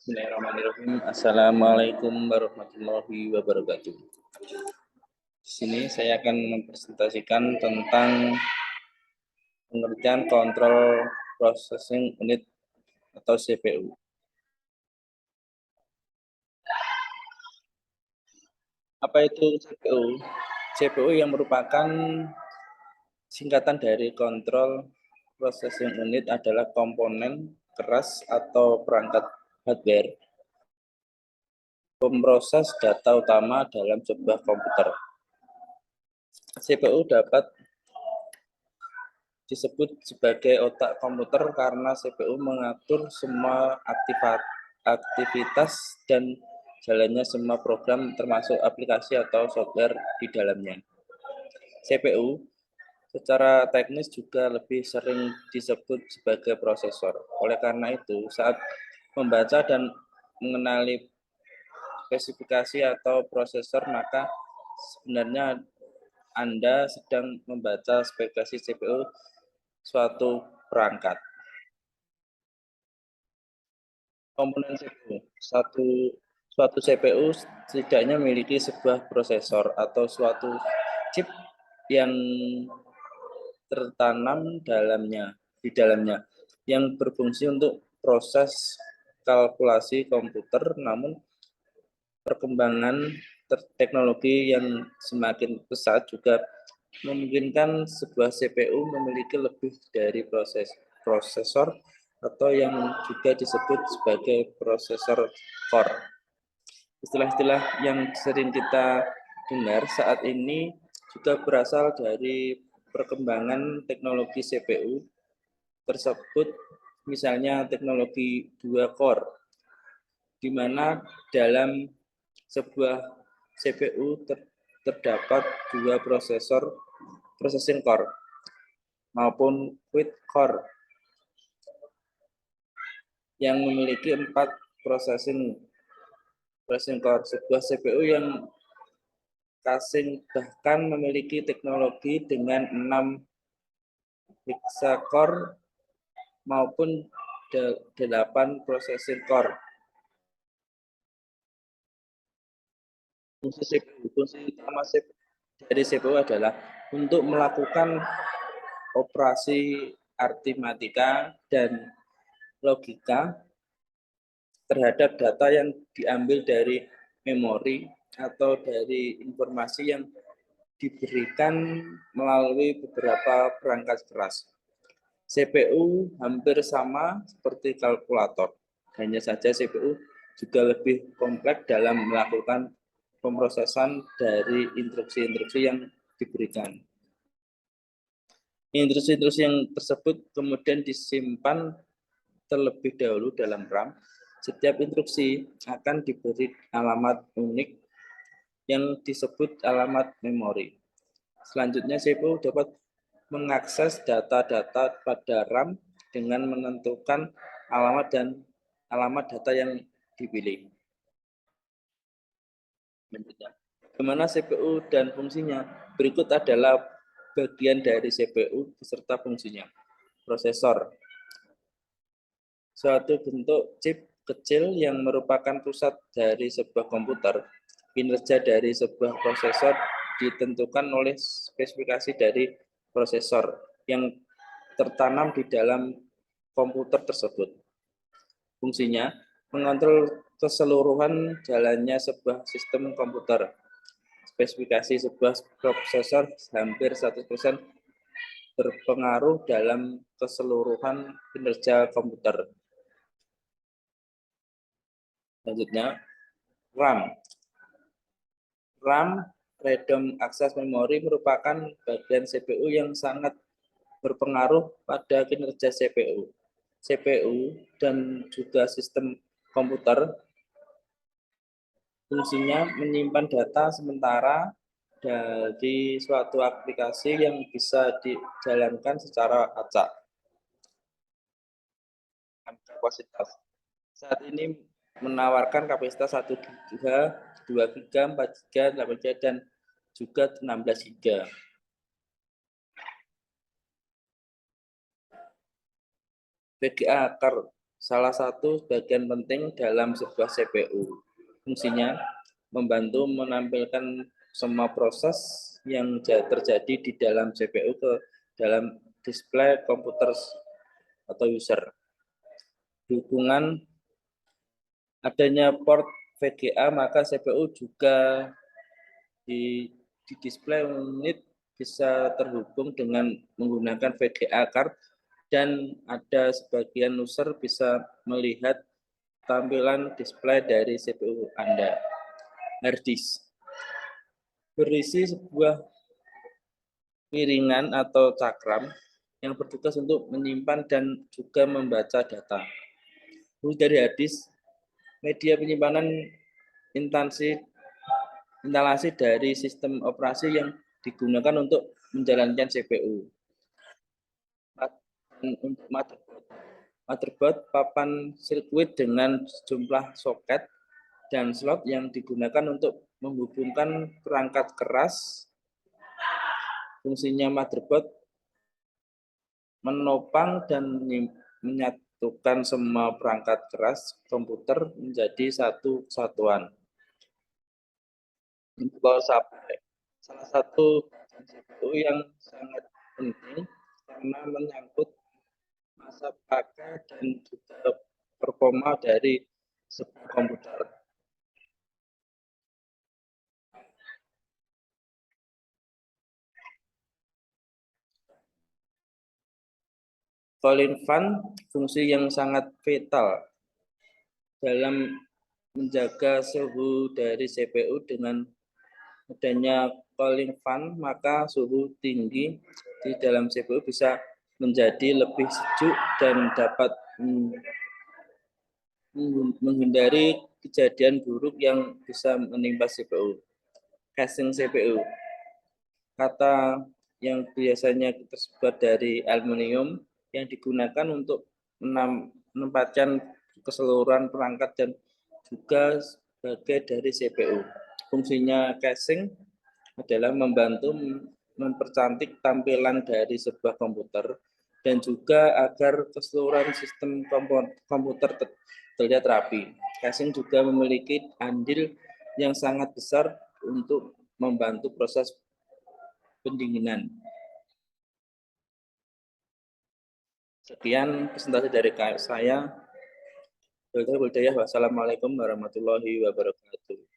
Bismillahirrahmanirrahim. Assalamualaikum warahmatullahi wabarakatuh. Di sini saya akan mempresentasikan tentang pengertian Control Processing Unit atau CPU. Apa itu CPU? CPU yang merupakan singkatan dari Control Processing Unit adalah komponen keras atau perangkat hardware pemroses data utama dalam sebuah komputer. CPU dapat disebut sebagai otak komputer karena CPU mengatur semua aktivitas dan jalannya semua program termasuk aplikasi atau software di dalamnya. CPU secara teknis juga lebih sering disebut sebagai prosesor. Oleh karena itu, saat membaca dan mengenali spesifikasi atau prosesor, maka sebenarnya Anda sedang membaca spesifikasi CPU suatu perangkat. Komponen CPU. Suatu CPU setidaknya memiliki sebuah prosesor atau suatu chip yang tertanam di dalamnya yang berfungsi untuk proses kalkulasi komputer. Namun perkembangan teknologi yang semakin pesat juga memungkinkan sebuah CPU memiliki lebih dari prosesor atau yang juga disebut sebagai prosesor core. Istilah-istilah yang sering kita dengar saat ini juga berasal dari perkembangan teknologi CPU tersebut, misalnya teknologi 2 core, di mana dalam sebuah CPU terdapat 2 processing core maupun quad core yang memiliki 4 processing core. Sebuah CPU yang kasing bahkan memiliki teknologi dengan 6 hexacore maupun 8 processing core. Fungsi utama dari CPU adalah untuk melakukan operasi aritmatika dan logika terhadap data yang diambil dari memori atau dari informasi yang diberikan melalui beberapa perangkat keras. CPU hampir sama seperti kalkulator, hanya saja CPU juga lebih kompleks dalam melakukan pemrosesan dari instruksi-instruksi yang diberikan. Instruksi-instruksi yang tersebut kemudian disimpan terlebih dahulu dalam RAM. Setiap instruksi akan diberi alamat unik yang disebut alamat memori. Selanjutnya, CPU dapat mengakses data-data pada RAM dengan menentukan alamat data yang dipilih. Bagaimana CPU dan fungsinya? Berikut adalah bagian dari CPU beserta fungsinya. Prosesor, suatu bentuk chip kecil yang merupakan pusat dari sebuah komputer. Kinerja dari sebuah prosesor ditentukan oleh spesifikasi dari prosesor yang tertanam di dalam komputer tersebut. Fungsinya mengontrol keseluruhan jalannya sebuah sistem komputer. Spesifikasi sebuah prosesor hampir 100% berpengaruh dalam keseluruhan kinerja komputer. Selanjutnya, RAM. RAM, Random Access Memory, merupakan bagian CPU yang sangat berpengaruh pada kinerja CPU. CPU dan juga sistem komputer fungsinya menyimpan data sementara dari suatu aplikasi yang bisa dijalankan secara acak. Kapasitas saat ini menawarkan kapasitas 1 GB, 2 GB, 4 GB, 8 GB, dan juga 16 GB. VGA salah satu bagian penting dalam sebuah CPU. Fungsinya membantu menampilkan semua proses yang terjadi di dalam CPU ke dalam display komputer atau user. Dukungan adanya port VGA, maka CPU juga di display unit bisa terhubung dengan menggunakan VGA card, dan ada sebagian user bisa melihat tampilan display dari CPU Anda. Hard disk berisi sebuah piringan atau cakram yang bertugas untuk menyimpan dan juga membaca data. Fungsi dari hard disk, media penyimpanan instalasi dari sistem operasi yang digunakan untuk menjalankan CPU. Untuk motherboard, papan sirkuit dengan sejumlah soket dan slot yang digunakan untuk menghubungkan perangkat keras. Fungsinya motherboard menopang dan menyatukan semua perangkat keras komputer menjadi satu kesatuan. Kalau salah satu CPU yang sangat penting karena menyangkut masa pakai dan juga performa dari sebuah komputer. Cooling fan, fungsi yang sangat vital dalam menjaga suhu dari CPU. Dengan adanya cooling fan, maka suhu tinggi di dalam CPU bisa menjadi lebih sejuk dan dapat menghindari kejadian buruk yang bisa menimpa CPU. Casing CPU, kata yang biasanya terbuat dari aluminium yang digunakan untuk menempatkan keseluruhan perangkat dan juga sebagai dari CPU. Fungsinya casing adalah membantu mempercantik tampilan dari sebuah komputer dan juga agar keseluruhan sistem komputer terlihat rapi. Casing juga memiliki andil yang sangat besar untuk membantu proses pendinginan. Sekian presentasi dari saya. Wassalamualaikum warahmatullahi wabarakatuh.